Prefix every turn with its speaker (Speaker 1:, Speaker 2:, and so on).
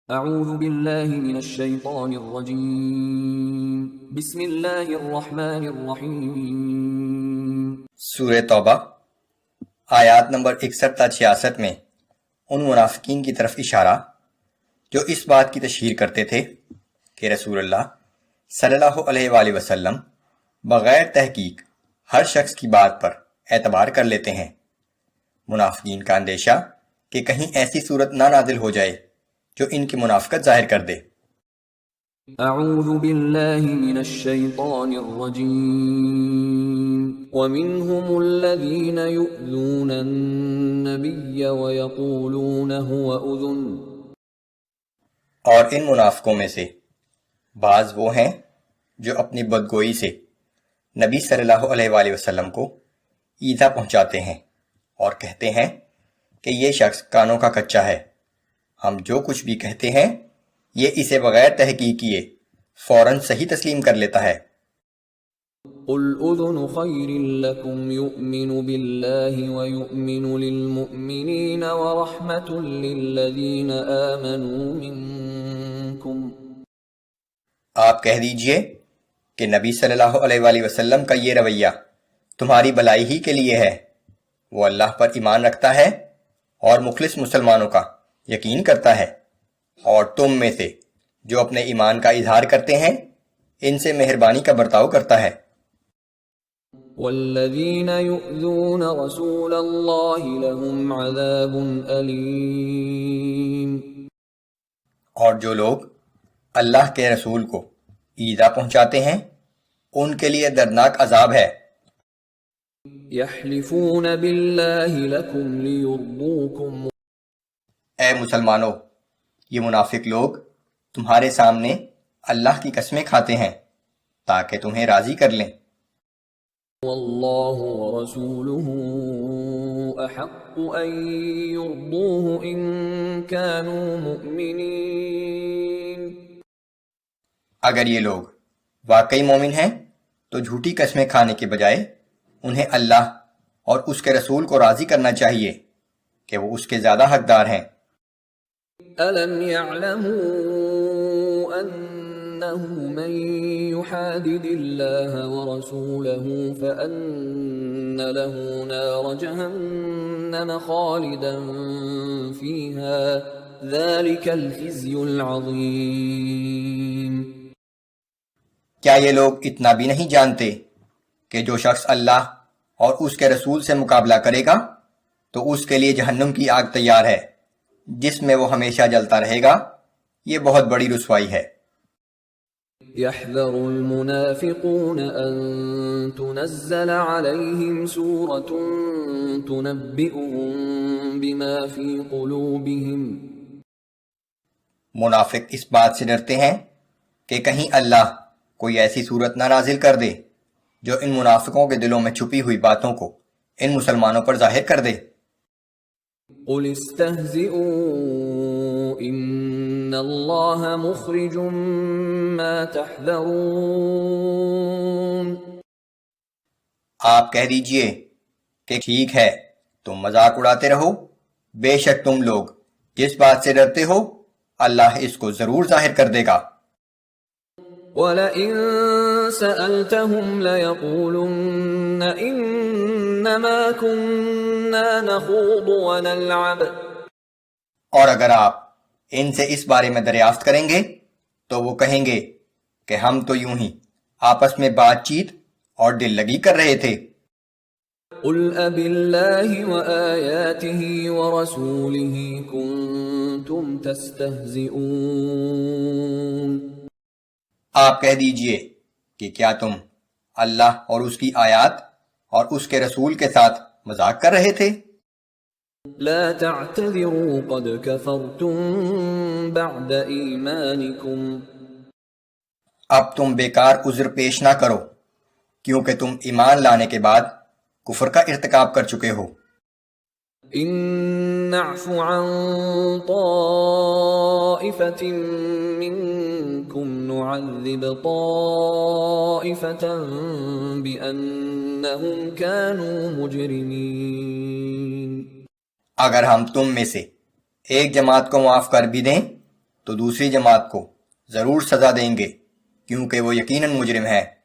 Speaker 1: اعوذ باللہ من الشیطان الرجیم بسم اللہ الرحمن الرحیم۔
Speaker 2: سورہ توبہ آیات نمبر 61 تا 66 میں ان منافقین کی طرف اشارہ جو اس بات کی تشہیر کرتے تھے کہ رسول اللہ صلی اللہ علیہ وآلہ وسلم بغیر تحقیق ہر شخص کی بات پر اعتبار کر لیتے ہیں۔ منافقین کا اندیشہ کہ کہیں ایسی صورت نہ نازل ہو جائے جو ان کی منافقت ظاہر کر دے۔
Speaker 1: اعوذ باللہ من الشیطان الرجیم ومنهم الذین یؤذون النبی ویقولون هو اذن۔
Speaker 2: اور ان منافقوں میں سے بعض وہ ہیں جو اپنی بدگوئی سے نبی صلی اللہ علیہ وآلہ وسلم کو ایذا پہنچاتے ہیں اور کہتے ہیں کہ یہ شخص کانوں کا کچا ہے، ہم جو کچھ بھی کہتے ہیں یہ اسے بغیر تحقیق کیے فوراً صحیح تسلیم کر لیتا ہے۔
Speaker 1: قل اذن خیر لکم یؤمن باللہ ویؤمن للمؤمنین ورحمۃ للذین آمنوا منکم۔
Speaker 2: آپ کہہ دیجئے کہ نبی صلی اللہ علیہ وآلہ وسلم کا یہ رویہ تمہاری بھلائی ہی کے لیے ہے، وہ اللہ پر ایمان رکھتا ہے اور مخلص مسلمانوں کا یقین کرتا ہے، اور تم میں سے جو اپنے ایمان کا اظہار کرتے ہیں ان سے مہربانی کا برتاؤ کرتا ہے۔
Speaker 1: والذین یؤذون رسول اللہ لهم عذاب علیم۔
Speaker 2: اور جو لوگ اللہ کے رسول کو ایذا پہنچاتے ہیں ان کے لیے دردناک عذاب ہے۔
Speaker 1: یحلفون باللہ لکم لیرضوکم۔
Speaker 2: اے مسلمانوں، یہ منافق لوگ تمہارے سامنے اللہ کی قسمیں کھاتے ہیں تاکہ تمہیں راضی کر لیں۔
Speaker 1: واللہ ورسولہ احق ان یرضوہ ان کانوا مؤمنین۔
Speaker 2: اگر یہ لوگ واقعی مومن ہیں تو جھوٹی قسمیں کھانے کے بجائے انہیں اللہ اور اس کے رسول کو راضی کرنا چاہیے کہ وہ اس کے زیادہ حقدار ہیں۔
Speaker 1: أَلَمْ يَعْلَمُوا أَنَّهُ مَنْ يُحَادِدِ اللَّهَ وَرَسُولَهُ فَأَنَّ لَهُ نَارَ جَهَنَّمَ خَالِدًا فِيهَا ذَلِكَ الْخِزْيُ الْعَظِيمُ۔
Speaker 2: کیا یہ لوگ اتنا بھی نہیں جانتے کہ جو شخص اللہ اور اس کے رسول سے مقابلہ کرے گا تو اس کے لیے جہنم کی آگ تیار ہے جس میں وہ ہمیشہ جلتا رہے گا، یہ بہت بڑی رسوائی ہے۔
Speaker 1: يحذر المنافقون أن تنزل عليهم سورة تنبئهم بما في قلوبهم۔
Speaker 2: منافق اس بات سے ڈرتے ہیں کہ کہیں اللہ کوئی ایسی صورت نہ نازل کر دے جو ان منافقوں کے دلوں میں چھپی ہوئی باتوں کو ان مسلمانوں پر ظاہر کر دے۔
Speaker 1: قل استهزئوا ان اللہ مخرج ما تحذرون۔
Speaker 2: آپ کہہ دیجئے کہ ٹھیک ہے، تم مذاق اڑاتے رہو، بے شک تم لوگ جس بات سے ڈرتے ہو اللہ اس کو ضرور ظاہر کر دے گا۔
Speaker 1: وَلَئِن سَأَلْتَهُمْ لَيَقُولُنَّ إِنَّمَا كُنَّا نَخُوضُ وَنَلْعَبُ۔
Speaker 2: اور اگر آپ ان سے اس بارے میں دریافت کریں گے تو وہ کہیں گے کہ ہم تو یوں ہی آپس میں بات چیت اور دل لگی کر رہے تھے۔
Speaker 1: قُلْ أَبِاللَّهِ وَآيَاتِهِ وَرَسُولِهِ كُنتُمْ تَسْتَهْزِئُونَ۔
Speaker 2: آپ کہہ دیجئے کہ کیا تم اللہ اور اس کی آیات اور اس کے رسول کے ساتھ مذاق کر رہے تھے؟
Speaker 1: لا تعتذروا قد كفرتم بعد ایمانکم۔
Speaker 2: اب تم بیکار عذر پیش نہ کرو کیونکہ تم ایمان لانے کے بعد کفر کا ارتکاب کر چکے ہو۔
Speaker 1: ان نعف عن طائفة منكم نعذب طائفة بأنهم كانوا مجرمين۔
Speaker 2: اگر ہم تم میں سے ایک جماعت کو معاف کر بھی دیں تو دوسری جماعت کو ضرور سزا دیں گے کیونکہ وہ یقیناً مجرم ہے۔